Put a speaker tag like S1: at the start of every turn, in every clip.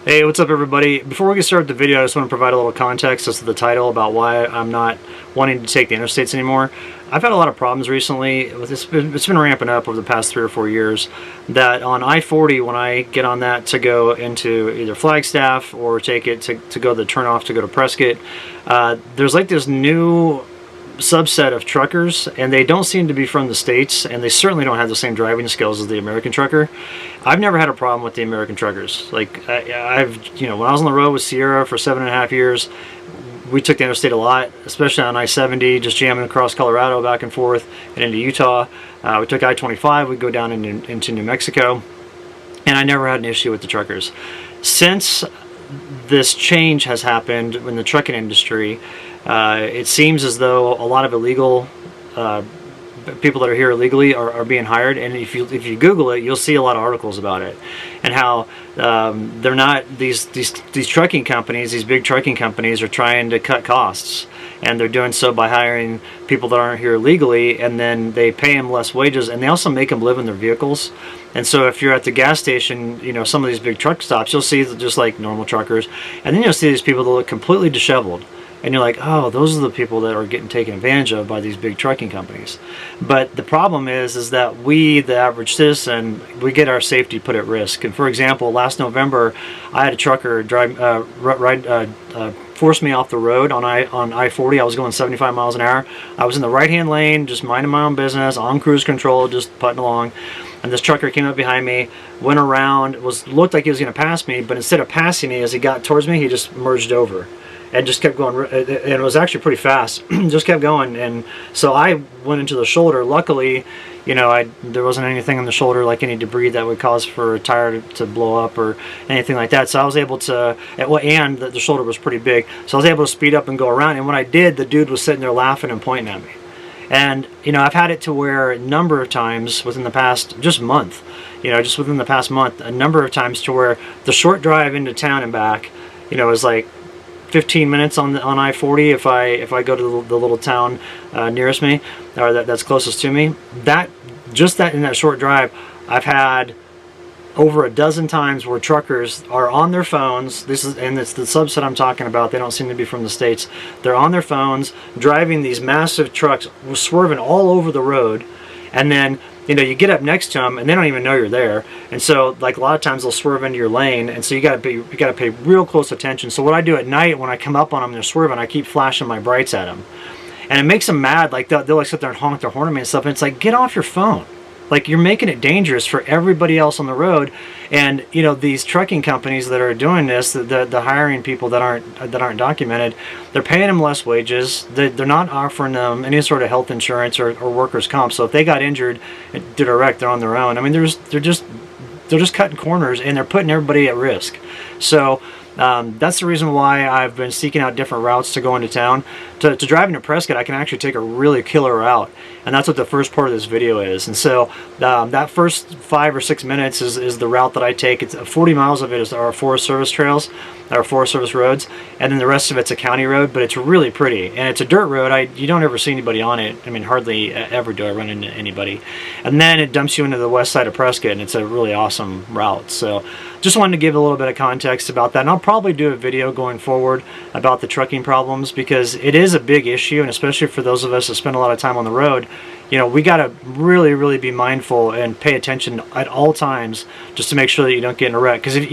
S1: Hey, what's up everybody? Before we get started with the video, I just want to provide a little context as to the title about why I'm not wanting to take the interstates anymore. I've had a lot of problems recently. It's been ramping up over the past 3 or 4 years, that on I-40, when I get on that to go into either Flagstaff or take it to go the turnoff to go to Prescott, there's like this new subset of truckers, and they don't seem to be from the States, and they certainly don't have the same driving skills as the American trucker. I've never had a problem with the American truckers. Like when I was on the road with Sierra for 7.5 years, we took the interstate a lot, especially on I-70, just jamming across Colorado back and forth and into Utah. We took I-25, we'd go down into New Mexico, and I never had an issue with the truckers. Since this change has happened in the trucking industry, it seems as though a lot of illegal people that are here illegally are being hired, and if you Google it, you'll see a lot of articles about it, and how they're not these trucking companies, these big trucking companies are trying to cut costs, and they're doing so by hiring people that aren't here legally, and then they pay them less wages, and they also make them live in their vehicles. And so if you're at the gas station, some of these big truck stops, you'll see just like normal truckers, and then you'll see these people that look completely disheveled. And you're like, oh, those are the people that are getting taken advantage of by these big trucking companies. But the problem is that we, the average citizen, we get our safety put at risk. And for example, last November, I had a trucker force me off the road on I-40. I was going 75 miles an hour. I was in the right-hand lane, just minding my own business, on cruise control, just putting along. And this trucker came up behind me, went around, looked like he was going to pass me, but instead of passing me, as he got towards me, he just merged over and just kept going, and it was actually pretty fast. Just kept going, and so I went into the shoulder. Luckily, there wasn't anything on the shoulder, like any debris that would cause for a tire to blow up or anything like that. So I was able to, and the shoulder was pretty big, so I was able to speed up and go around. And when I did, the dude was sitting there laughing and pointing at me. And I've had it to where a number of times within the past month, within the past month, a number of times to where the short drive into town and back, is like 15 minutes on I-40 if I go to the little town nearest me, or that's closest to me. In that short drive, I've had over a dozen times where truckers are on their phones. It's the subset I'm talking about. They don't seem to be from the States. They're on their phones driving these massive trucks, swerving all over the road, and then you get up next to them and they don't even know you're there, and so like a lot of times they'll swerve into your lane, and so you got to pay real close attention. So what I do at night when I come up on them and they're swerving, I keep flashing my brights at them, and it makes them mad. Like they'll like sit there and honk their horn at me and stuff, and it's like, get off your phone. Like, you're making it dangerous for everybody else on the road. And these trucking companies that are doing this, the hiring people that aren't documented, they're paying them less wages. They're not offering them any sort of health insurance or workers' comp. So if they got injured due to a wreck, they're on their own. I mean, they're just cutting corners, and they're putting everybody at risk. So that's the reason why I've been seeking out different routes to go into town. To drive into Prescott, I can actually take a really killer route, and that's what the first part of this video is. And so that first 5 or 6 minutes is the route that I take. It's 40 miles of it are Forest Service trails, or Forest Service roads, and then the rest of it's a county road, but it's really pretty, and it's a dirt road. You don't ever see anybody on it. I mean, hardly ever do I run into anybody. And then it dumps you into the west side of Prescott, and it's a really awesome route. So just wanted to give a little bit of context about that, and I'll probably do a video going forward about the trucking problems, because it is a big issue, and especially for those of us that spend a lot of time on the road, we got to really, really be mindful and pay attention at all times, just to make sure that you don't get in a wreck. Because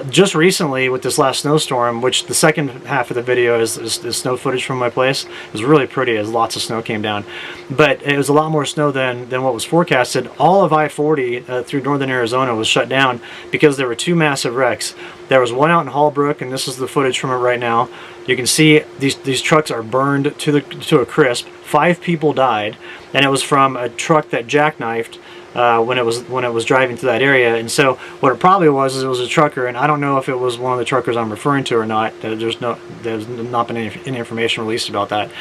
S1: just recently with this last snowstorm, which the second half of the video is snow footage from my place, it was really pretty as lots of snow came down, but it was a lot more snow than what was forecasted. All of I-40 through northern Arizona was shut down because there were 2 massive wrecks. There was one out in Hallbrook, and this is the footage from it right now. You can see these trucks are burned to a crisp. 5 people died, and it was from a truck that jackknifed when it was driving through that area. And so what it probably was is it was a trucker, and I don't know if it was one of the truckers I'm referring to or not. There's not been any information released about that.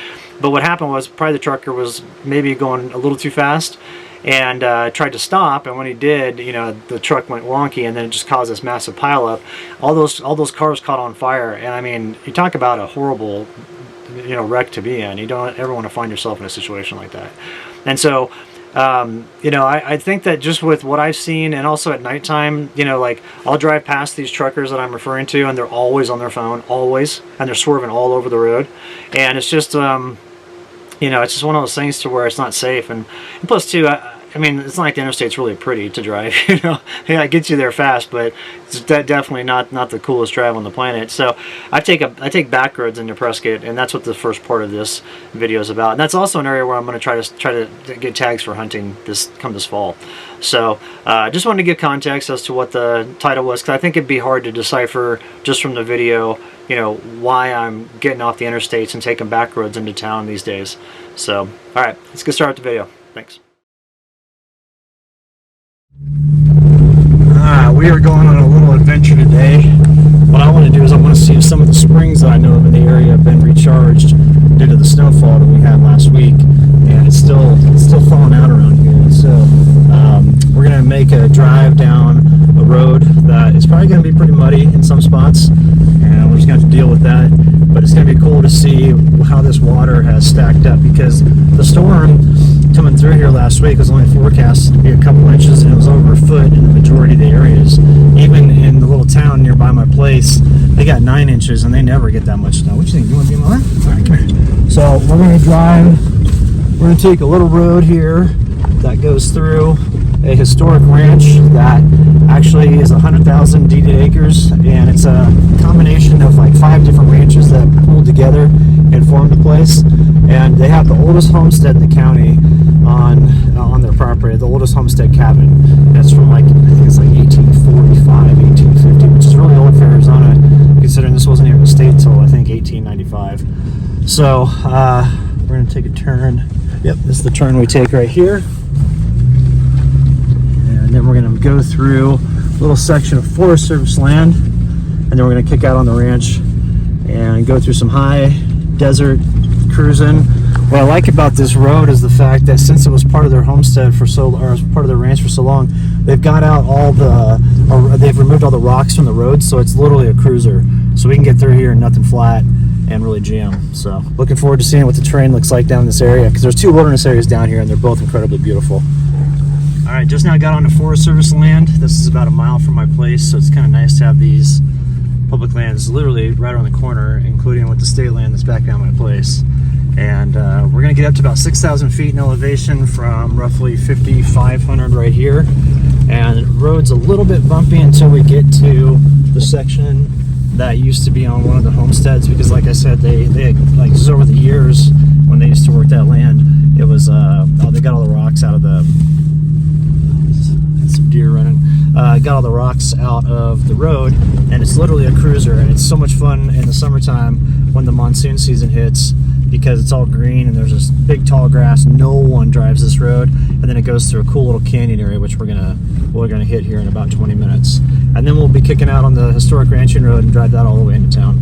S1: But what happened was probably the trucker was maybe going a little too fast, and tried to stop, and when he did, the truck went wonky, and then it just caused this massive pileup. All those cars caught on fire, and I mean, you talk about a horrible wreck to be in. You don't ever want to find yourself in a situation like that. And so You know, I think that just with what I've seen, and also at nighttime, you know, like I'll drive past these truckers that I'm referring to, and they're always on their phone, always, and they're swerving all over the road, and it's just, you know, it's just one of those things to where it's not safe, and plus too, I mean, it's not like the interstate's really pretty to drive, you know. Yeah, it gets you there fast, but it's definitely not the coolest drive on the planet. So I take backroads into Prescott, and that's what the first part of this video is about. And that's also an area where I'm going to try to get tags for hunting this fall. So just wanted to give context as to what the title was, because I think it'd be hard to decipher just from the video, you know, why I'm getting off the interstates and taking backroads into town these days. So, all right, let's get started with the video. Thanks. We are going on a little adventure today. What I want to do is I want to see if some of the springs that I know of in the area have been recharged due to the snowfall that we had last week, and it's still falling out around here. So we're going to make a drive down a road that is probably going to be pretty muddy in some spots, and we're just going to have to deal with that. But it's going to be cool to see how this water has stacked up, because the storm coming through here last week was only forecast to be a couple inches, and it was over a foot in the majority of the areas. Even in the little town nearby my place, they got 9 inches, and they never get that much snow. What do you think? You want to be my left? All right, come here. So we're going to drive. We're going to take a little road here that goes through a historic ranch that actually is 100,000 deeded acres, and it's a combination of like 5 different ranches that pulled together and formed a place. And they have the oldest homestead in the county on their property, the oldest homestead cabin. That's from like, I think it's like 1845, 1850, which is really old for Arizona, considering this wasn't even a state till I think 1895. So we're going to take a turn. Yep, this is the turn we take right here. And then we're going to go through a little section of Forest Service land, and then we're going to kick out on the ranch and go through some high desert cruising. What I like about this road is the fact that since it was part of their homestead or part of their ranch for so long, they've got out they've removed all the rocks from the road, so it's literally a cruiser. So we can get through here and nothing flat and really jam. So looking forward to seeing what the terrain looks like down in this area, because there's 2 wilderness areas down here, and they're both incredibly beautiful. All right, just now got onto Forest Service land. This is about a mile from my place, so it's kind of nice to have these public lands literally right around the corner, including with the state land that's back down my place. And we're going to get up to about 6,000 feet in elevation from roughly 5,500 right here. And the road's a little bit bumpy until we get to the section that used to be on one of the homesteads, because like I said, they like just over the years when they used to work that land, it was they got all the rocks out of the some deer running. Got all the rocks out of the road, and it's literally a cruiser, and it's so much fun in the summertime when the monsoon season hits, because it's all green and there's this big tall grass. No one drives this road, and then it goes through a cool little canyon area, which we're gonna hit here in about 20 minutes, and then we'll be kicking out on the historic ranching road and drive that all the way into town.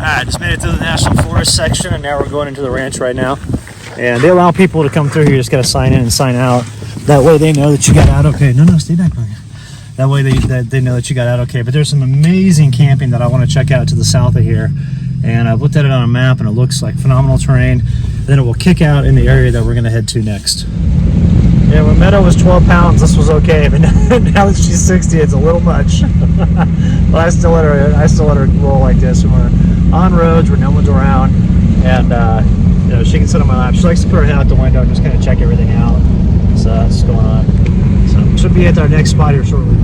S1: I just made it to the National Forest section, and now we're going into the ranch right now. And they allow people to come through here. You just got to sign in and sign out. That way they know that you got out okay. No, stay back. That way they know that you got out okay. But there's some amazing camping that I want to check out to the south of here. And I've looked at it on a map, and it looks like phenomenal terrain. Then it will kick out in the area that we're going to head to next. Yeah, when Meadow was 12 pounds, this was okay, but now that she's 60, it's a little much. But I still let her roll like this. And we're on roads, we're no one's around, and you know, she can sit on my lap. She likes to put her head out the window and just kind of check everything out. So that's what's going on. So should be at our next spot here shortly.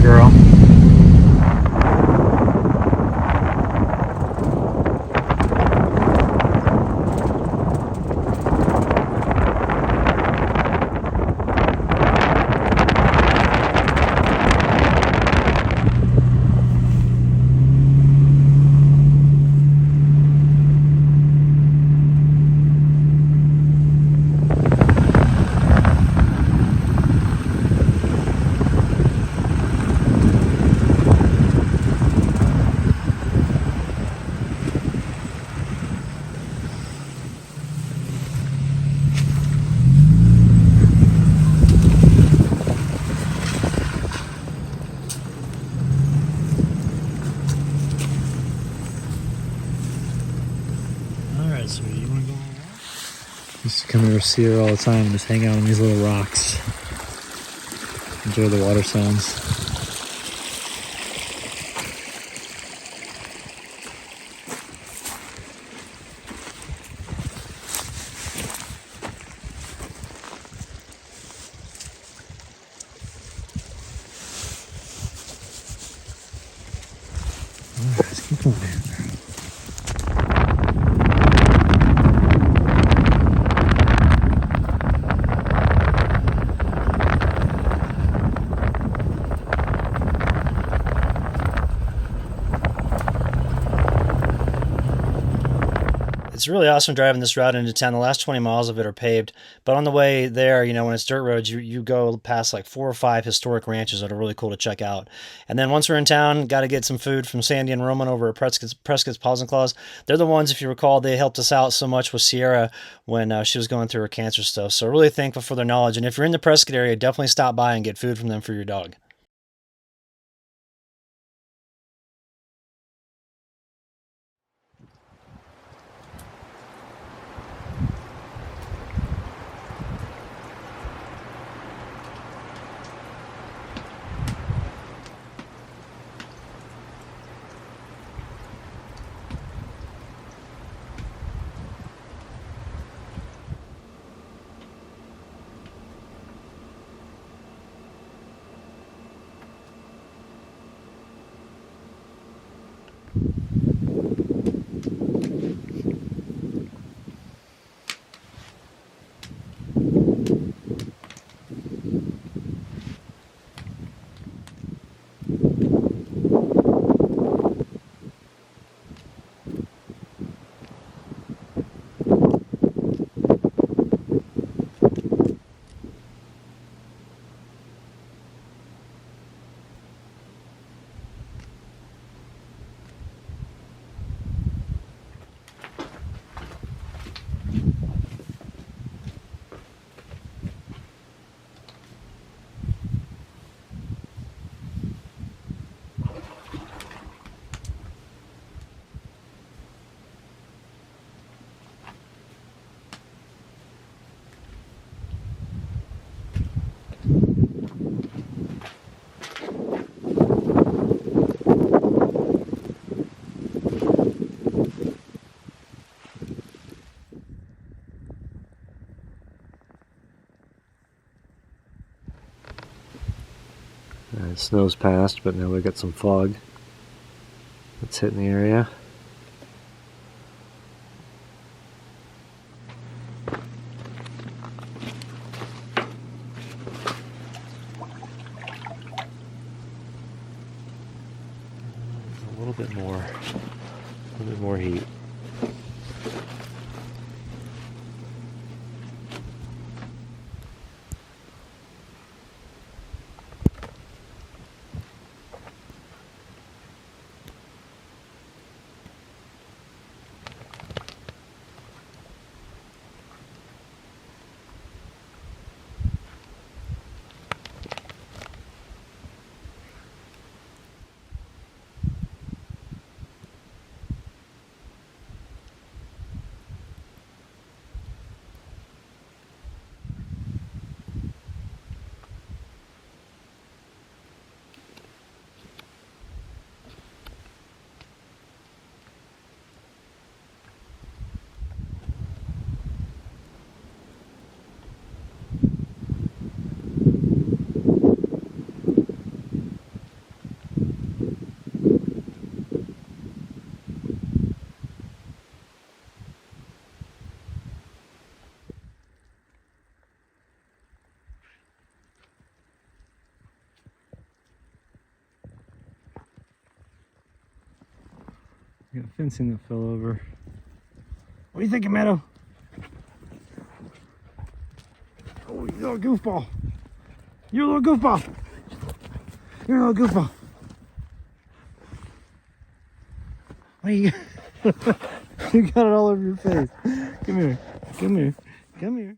S1: girl. Sweetie, you wanna go on a walk? Used to come over see her all the time and just hang out on these little rocks. Enjoy the water sounds. Alright, let's keep going in. It's really awesome driving this route into town. The last 20 miles of it are paved, but on the way there, you know, when it's dirt roads, you go past like 4 or 5 historic ranches that are really cool to check out. And then once we're in town, got to get some food from Sandy and Roman over at Prescott's Paws and Claws. They're the ones, if you recall, they helped us out so much with Sierra when she was going through her cancer stuff. So really thankful for their knowledge. And if you're in the Prescott area, definitely stop by and get food from them for your dog. Snow's passed, but now we've got some fog that's hitting the area. A little bit more heat. We got fencing that fell over. What are you thinking, Meadow? Oh, you little goofball. You're a little goofball. You're a little goofball. What are you... You got it all over your face. Come here. Come here. Come here.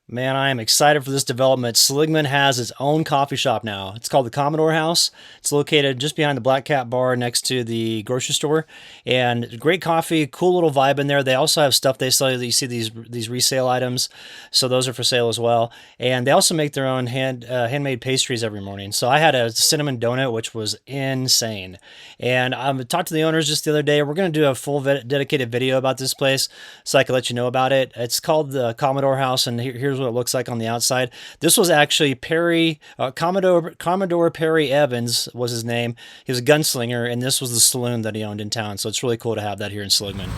S1: Man, I am excited for this development. Seligman has its own coffee shop now. It's called the Commodore House. It's located just behind the Black Cat Bar next to the grocery store. And great coffee, cool little vibe in there. They also have stuff they sell. You see these resale items. So those are for sale as well. And they also make their own handmade pastries every morning. So I had a cinnamon donut, which was insane. And I talked to the owners just the other day. We're going to do a full dedicated video about this place so I can let you know about it. It's called the Commodore House, and here's what it looks like on the outside. This was actually Commodore Perry Evans was his name. He was a gunslinger, and this was the saloon that he owned in town. So it's really cool to have that here in Seligman.